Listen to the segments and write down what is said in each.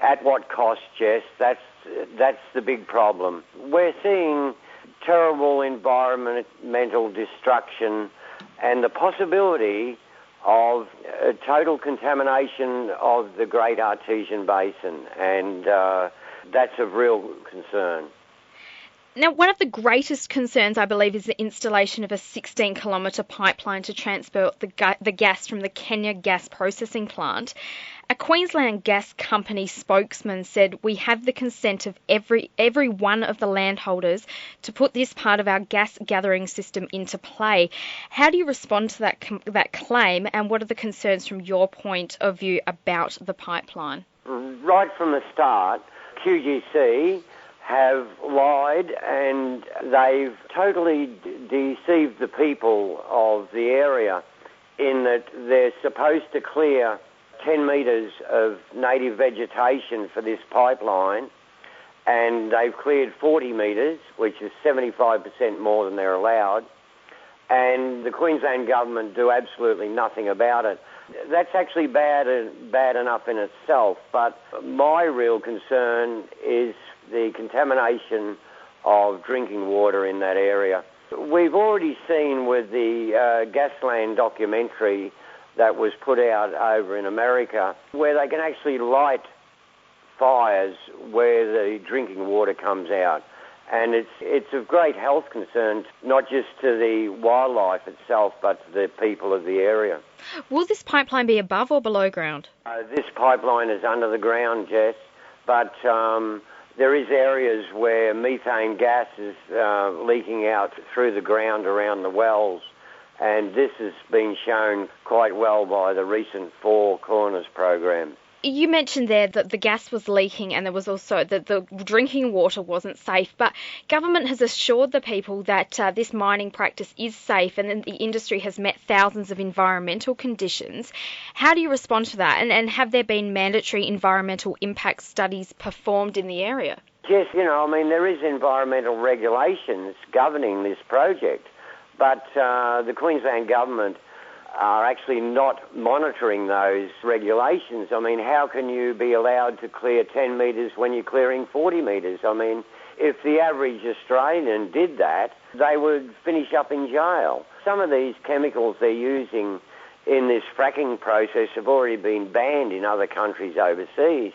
At what cost, Jess? That's the big problem. We're seeing terrible environmental destruction and the possibility of total contamination of the Great Artesian Basin, and that's of real concern. Now, one of the greatest concerns, I believe, is the installation of a 16-kilometre pipeline to transport the gas from the Kenya gas processing plant. A Queensland gas company spokesman said, "We have the consent of every one of the landholders to put this part of our gas gathering system into play." How do you respond to that claim, and what are the concerns from your point of view about the pipeline? Right from the start, QGC have lied and they've totally deceived the people of the area in that they're supposed to clear 10 metres of native vegetation for this pipeline, and they've cleared 40 metres, which is 75% more than they're allowed, and the Queensland government do absolutely nothing about it. That's actually bad enough in itself, but my real concern is the contamination of drinking water in that area. We've already seen with the Gasland documentary that was put out over in America, where they can actually light fires where the drinking water comes out. And it's of great health concern, not just to the wildlife itself, but to the people of the area. Will this pipeline be above or below ground? This pipeline is under the ground, Jess, but there is areas where methane gas is leaking out through the ground around the wells, and this has been shown quite well by the recent Four Corners program. You mentioned there that the gas was leaking and there was also that the drinking water wasn't safe, but government has assured the people that this mining practice is safe and that the industry has met thousands of environmental conditions. How do you respond to that? And have there been mandatory environmental impact studies performed in the area? Yes, there is environmental regulations governing this project, but the Queensland government are actually not monitoring those regulations. How can you be allowed to clear 10 metres when you're clearing 40 metres? If the average Australian did that, they would finish up in jail. Some of these chemicals they're using in this fracking process have already been banned in other countries overseas.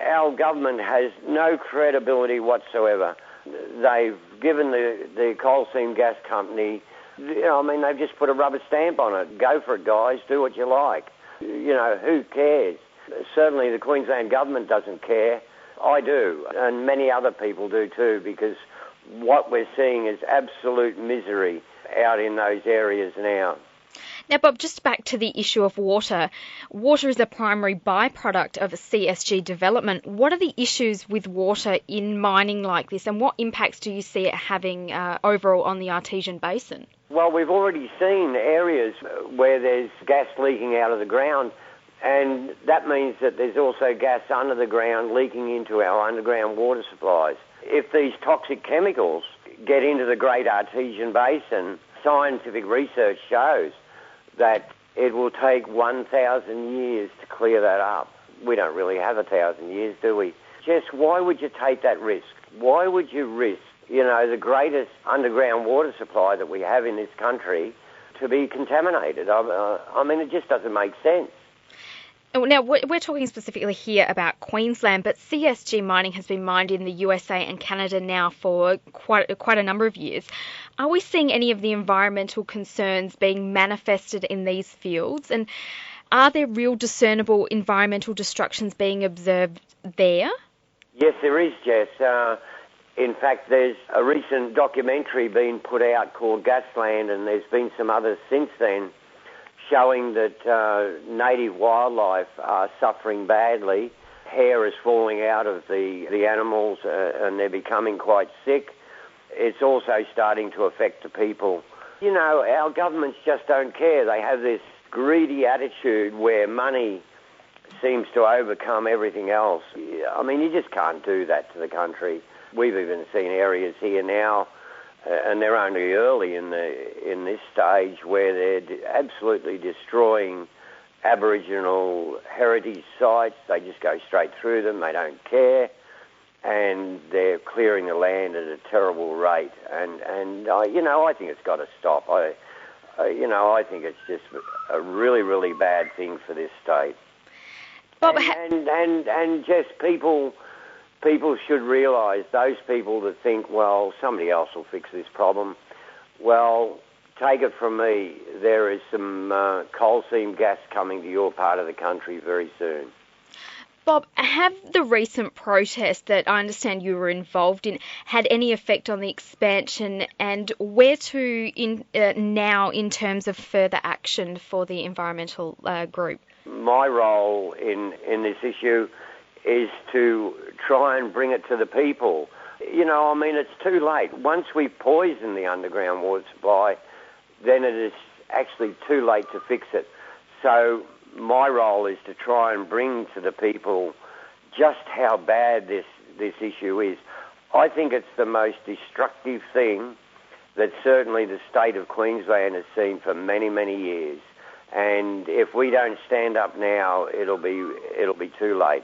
Our government has no credibility whatsoever. They've given the coal seam gas company, they've just put a rubber stamp on it. Go for it, guys. Do what you like. Who cares? Certainly the Queensland government doesn't care. I do, and many other people do too, because what we're seeing is absolute misery out in those areas now. Now, Bob, just back to the issue of water. Water is a primary byproduct of a CSG development. What are the issues with water in mining like this, and what impacts do you see it having overall on the Artesian Basin? Well, we've already seen areas where there's gas leaking out of the ground, and that means that there's also gas under the ground leaking into our underground water supplies. If these toxic chemicals get into the Great Artesian Basin, scientific research shows that it will take 1,000 years to clear that up. We don't really have 1,000 years, do we? Jess, why would you take that risk? Why would you risk, the greatest underground water supply that we have in this country to be contaminated? It just doesn't make sense. Now, we're talking specifically here about Queensland, but CSG mining has been mined in the USA and Canada now for quite a number of years. Are we seeing any of the environmental concerns being manifested in these fields? And are there real discernible environmental destructions being observed there? Yes, there is, Jess. In fact, there's a recent documentary being put out called Gasland, and there's been some others since then, showing that native wildlife are suffering badly. Hair is falling out of the animals and they're becoming quite sick. It's also starting to affect the people. Our governments just don't care. They have this greedy attitude where money seems to overcome everything else. You just can't do that to the country. We've even seen areas here now, and they're only early in this stage, where they're absolutely destroying Aboriginal heritage sites. They just go straight through them. They don't care. And they're clearing the land at a terrible rate. And I think it's got to stop. I think it's just a really, really bad thing for this state. Bob, and just people should realise, those people that think, well, somebody else will fix this problem, well, take it from me, there is some coal seam gas coming to your part of the country very soon. Bob, have the recent protests that I understand you were involved in had any effect on the expansion, and where to now in terms of further action for the environmental group? My role in this issue is to try and bring it to the people. It's too late. Once we poison the underground water supply, then it is actually too late to fix it. So my role is to try and bring to the people just how bad this issue is. I think it's the most destructive thing that certainly the state of Queensland has seen for many, many years. And if we don't stand up now, it'll be too late.